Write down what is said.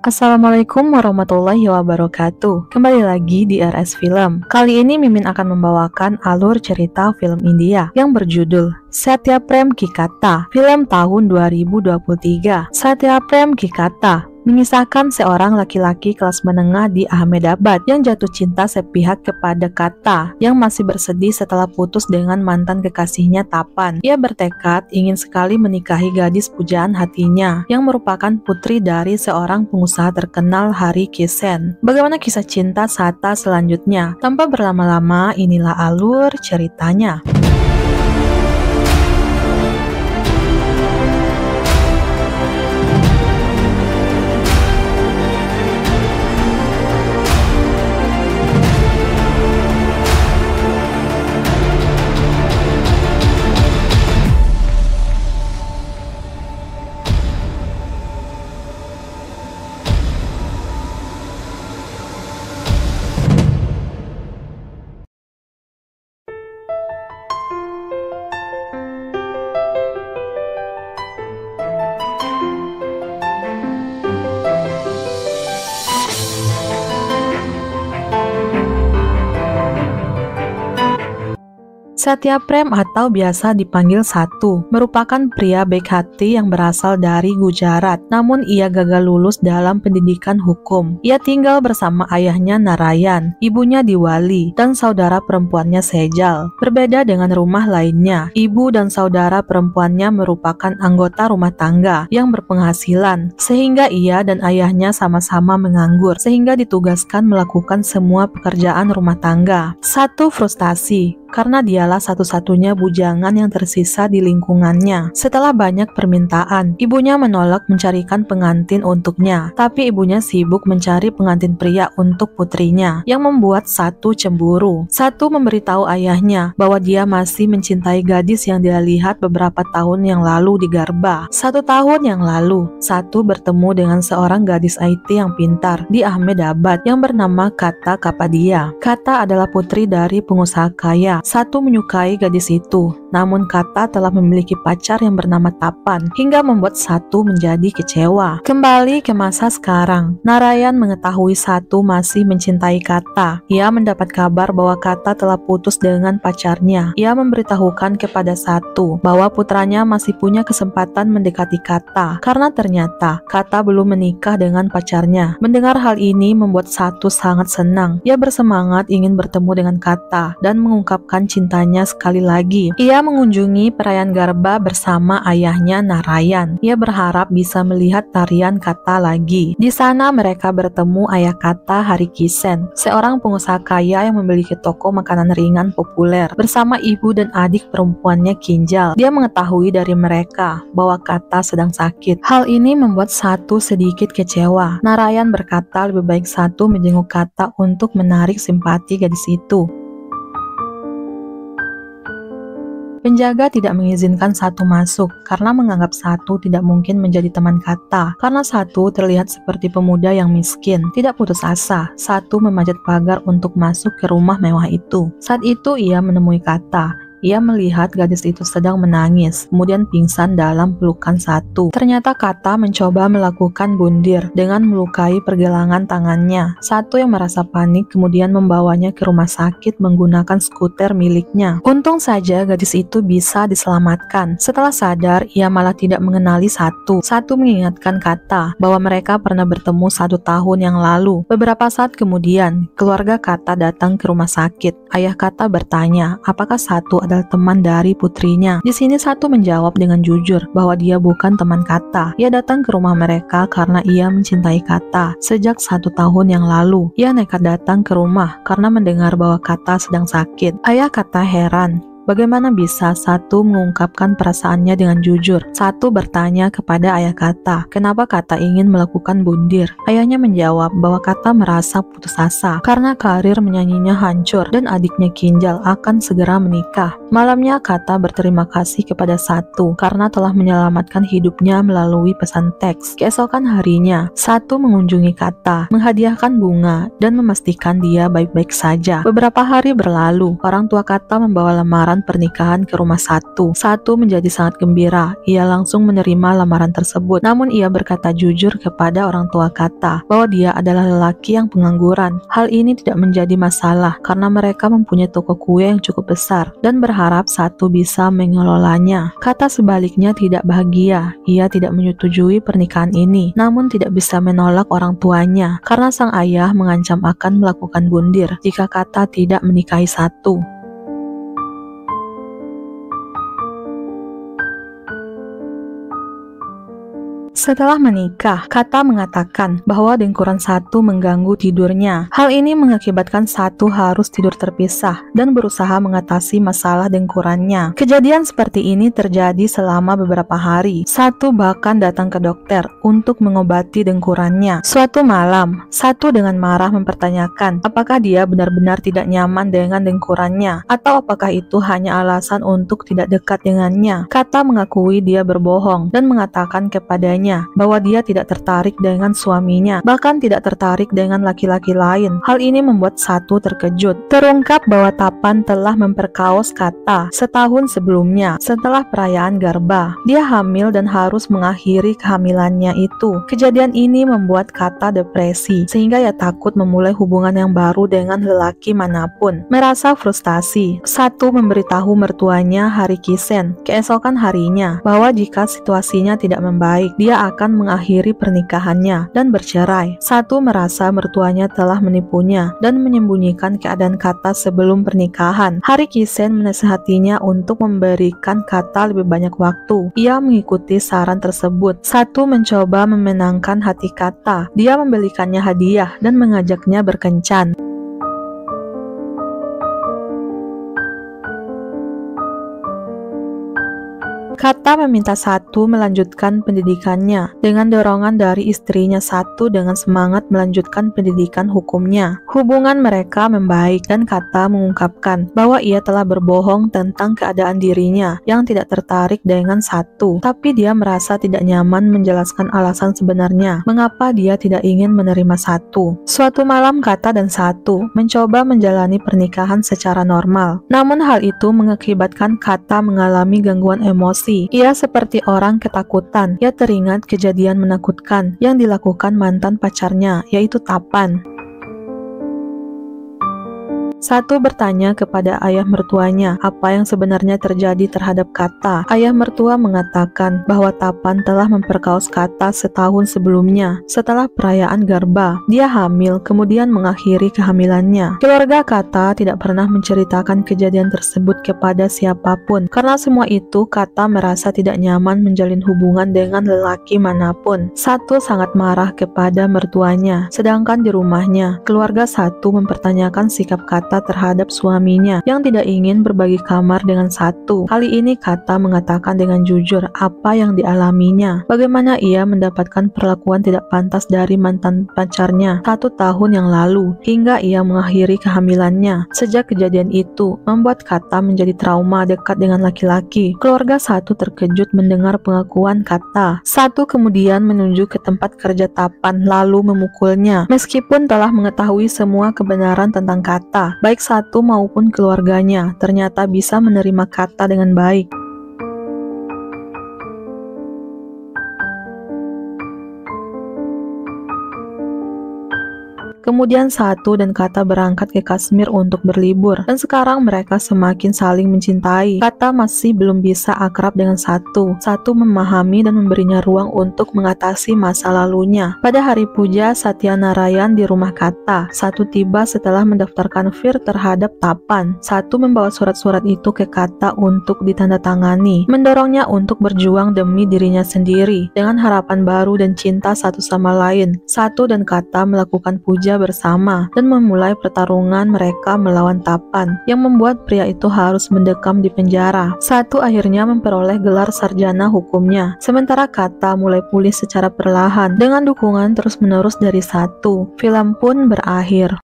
Assalamualaikum warahmatullahi wabarakatuh. Kembali lagi di RS Film. Kali ini Mimin akan membawakan alur cerita film India yang berjudul Satyaprem Ki Katha, film tahun 2023. Satyaprem Ki Katha mengisahkan seorang laki-laki kelas menengah di Ahmedabad yang jatuh cinta sepihak kepada Katha yang masih bersedih setelah putus dengan mantan kekasihnya Tapan. Ia bertekad ingin sekali menikahi gadis pujaan hatinya yang merupakan putri dari seorang pengusaha terkenal Hari Kishen. Bagaimana kisah cinta Sata selanjutnya? Tanpa berlama-lama, inilah alur ceritanya. Satyaprem atau biasa dipanggil Satu merupakan pria baik hati yang berasal dari Gujarat, namun ia gagal lulus dalam pendidikan hukum. Ia tinggal bersama ayahnya Narayan, ibunya Diwali, dan saudara perempuannya Sejal. Berbeda dengan rumah lainnya, ibu dan saudara perempuannya merupakan anggota rumah tangga yang berpenghasilan, sehingga ia dan ayahnya sama-sama menganggur, sehingga ditugaskan melakukan semua pekerjaan rumah tangga. Satu frustasi karena dialah satu-satunya bujangan yang tersisa di lingkungannya. Setelah banyak permintaan, ibunya menolak mencarikan pengantin untuknya, tapi ibunya sibuk mencari pengantin pria untuk putrinya, yang membuat Satu cemburu. Satu memberitahu ayahnya bahwa dia masih mencintai gadis yang dia lihat beberapa tahun yang lalu di Garba. 1 tahun yang lalu, Satu bertemu dengan seorang gadis IT yang pintar di Ahmedabad yang bernama Katha Kapadia. Katha adalah putri dari pengusaha kaya. Satu menyukai gadis itu, namun Katha telah memiliki pacar yang bernama Tapan, hingga membuat Satu menjadi kecewa. Kembali ke masa sekarang, Narayan mengetahui Satu masih mencintai Katha. Ia mendapat kabar bahwa Katha telah putus dengan pacarnya. Ia memberitahukan kepada Satu bahwa putranya masih punya kesempatan mendekati Katha, karena ternyata Katha belum menikah dengan pacarnya. Mendengar hal ini membuat Satu sangat senang. Ia bersemangat ingin bertemu dengan Katha dan mengungkapkan cintanya sekali lagi. Ia mengunjungi perayaan Garba bersama ayahnya Narayan. Ia berharap bisa melihat tarian Katha lagi. Di sana mereka bertemu ayah Katha, Hari Kishen, seorang pengusaha kaya yang memiliki toko makanan ringan populer, bersama ibu dan adik perempuannya Kinjal. Dia mengetahui dari mereka bahwa Katha sedang sakit. Hal ini membuat Satu sedikit kecewa. Narayan berkata lebih baik Satu menjenguk Katha untuk menarik simpati gadis itu. Penjaga tidak mengizinkan Satu masuk karena menganggap Satu tidak mungkin menjadi teman Katha. Karena Satu terlihat seperti pemuda yang miskin. Tidak putus asa, Satu memanjat pagar untuk masuk ke rumah mewah itu. Saat itu ia menemui Katha. Ia melihat gadis itu sedang menangis, kemudian pingsan dalam pelukan Satu. Ternyata Katha mencoba melakukan bundir dengan melukai pergelangan tangannya. Satu yang merasa panik kemudian membawanya ke rumah sakit menggunakan skuter miliknya. Untung saja gadis itu bisa diselamatkan. Setelah sadar, ia malah tidak mengenali Satu. Satu mengingatkan Katha bahwa mereka pernah bertemu 1 tahun yang lalu. Beberapa saat kemudian, keluarga Katha datang ke rumah sakit. Ayah Katha bertanya, apakah Satu adalah teman dari putrinya. Di sini Satu menjawab dengan jujur bahwa dia bukan teman Katha. Ia datang ke rumah mereka karena ia mencintai Katha. Sejak 1 tahun yang lalu, ia nekat datang ke rumah karena mendengar bahwa Katha sedang sakit. Ayah Katha heran. Bagaimana bisa Satu mengungkapkan perasaannya dengan jujur? Satu bertanya kepada ayah Katha, kenapa Katha ingin melakukan bundir? Ayahnya menjawab bahwa Katha merasa putus asa karena karir menyanyinya hancur dan adiknya Kinjal akan segera menikah. Malamnya Katha berterima kasih kepada Satu karena telah menyelamatkan hidupnya melalui pesan teks. Keesokan harinya, Satu mengunjungi Katha, menghadiahkan bunga, dan memastikan dia baik-baik saja. Beberapa hari berlalu, orang tua Katha membawa lamaran lamaran pernikahan ke rumah Satu. Satu menjadi sangat gembira. Ia langsung menerima lamaran tersebut. Namun ia berkata jujur kepada orang tua Kata bahwa dia adalah lelaki yang pengangguran. Hal ini tidak menjadi masalah karena mereka mempunyai toko kue yang cukup besar dan berharap Satu bisa mengelolanya. Kata sebaliknya tidak bahagia. Ia tidak menyetujui pernikahan ini, namun tidak bisa menolak orang tuanya karena sang ayah mengancam akan melakukan bundir jika Kata tidak menikahi Satu. Setelah menikah, Kata mengatakan bahwa dengkuran Satu mengganggu tidurnya. Hal ini mengakibatkan Satu harus tidur terpisah dan berusaha mengatasi masalah dengkurannya. Kejadian seperti ini terjadi selama beberapa hari. Satu bahkan datang ke dokter untuk mengobati dengkurannya. Suatu malam, Satu dengan marah mempertanyakan apakah dia benar-benar tidak nyaman dengan dengkurannya atau apakah itu hanya alasan untuk tidak dekat dengannya. Kata mengakui dia berbohong dan mengatakan kepadanya bahwa dia tidak tertarik dengan suaminya, bahkan tidak tertarik dengan laki-laki lain. Hal ini membuat Satu terkejut. Terungkap bahwa Tapan telah memperkaos Kata setahun sebelumnya setelah perayaan Garba. Dia hamil dan harus mengakhiri kehamilannya itu. Kejadian ini membuat Kata depresi, sehingga ia takut memulai hubungan yang baru dengan lelaki manapun. Merasa frustasi, Satu memberitahu mertuanya hari Kisen keesokan harinya bahwa jika situasinya tidak membaik, dia akan mengakhiri pernikahannya dan bercerai. Satu merasa mertuanya telah menipunya dan menyembunyikan keadaan Kata sebelum pernikahan. Hari Kisen menasihatinya untuk memberikan Kata lebih banyak waktu. Ia mengikuti saran tersebut. Satu mencoba memenangkan hati Kata. Dia membelikannya hadiah dan mengajaknya berkencan. Kata meminta Satu melanjutkan pendidikannya dengan dorongan dari istrinya. Satu dengan semangat melanjutkan pendidikan hukumnya. Hubungan mereka membaik dan Kata mengungkapkan bahwa ia telah berbohong tentang keadaan dirinya yang tidak tertarik dengan Satu, tapi dia merasa tidak nyaman menjelaskan alasan sebenarnya mengapa dia tidak ingin menerima Satu. Suatu malam Kata dan Satu mencoba menjalani pernikahan secara normal, namun hal itu mengakibatkan Kata mengalami gangguan emosi. Ia seperti orang ketakutan. Ia teringat kejadian menakutkan yang dilakukan mantan pacarnya, yaitu Tapan. Satu bertanya kepada ayah mertuanya apa yang sebenarnya terjadi terhadap Kata. Ayah mertua mengatakan bahwa Tapan telah memperkaos Kata setahun sebelumnya setelah perayaan Garba. Dia hamil kemudian mengakhiri kehamilannya. Keluarga Kata tidak pernah menceritakan kejadian tersebut kepada siapapun. Karena semua itu, Kata merasa tidak nyaman menjalin hubungan dengan lelaki manapun. Satu sangat marah kepada mertuanya. Sedangkan di rumahnya, keluarga Satu mempertanyakan sikap Kata terhadap suaminya yang tidak ingin berbagi kamar dengan Satu. Kali ini Kata mengatakan dengan jujur apa yang dialaminya, bagaimana ia mendapatkan perlakuan tidak pantas dari mantan pacarnya 1 tahun yang lalu hingga ia mengakhiri kehamilannya. Sejak kejadian itu membuat Kata menjadi trauma dekat dengan laki-laki. Keluarga Satu terkejut mendengar pengakuan Kata. Satu kemudian menunjuk ke tempat kerja Tapan lalu memukulnya meskipun telah mengetahui semua kebenaran tentang Kata. Baik Satu maupun keluarganya ternyata bisa menerima Kata dengan baik. Kemudian Satu dan Kata berangkat ke Kashmir untuk berlibur, dan sekarang mereka semakin saling mencintai. Kata masih belum bisa akrab dengan Satu. Satu memahami dan memberinya ruang untuk mengatasi masa lalunya. Pada hari puja Satyanarayan di rumah Kata, Satu tiba setelah mendaftarkan fir terhadap Tapan. Satu membawa surat-surat itu ke Kata untuk ditandatangani, mendorongnya untuk berjuang demi dirinya sendiri dengan harapan baru dan cinta satu sama lain. Satu dan Kata melakukan puja bersama dan memulai pertarungan mereka melawan Tapan yang membuat pria itu harus mendekam di penjara. Satu akhirnya memperoleh gelar sarjana hukumnya, sementara Kata mulai pulih secara perlahan dengan dukungan terus-menerus dari Satu. Film pun berakhir.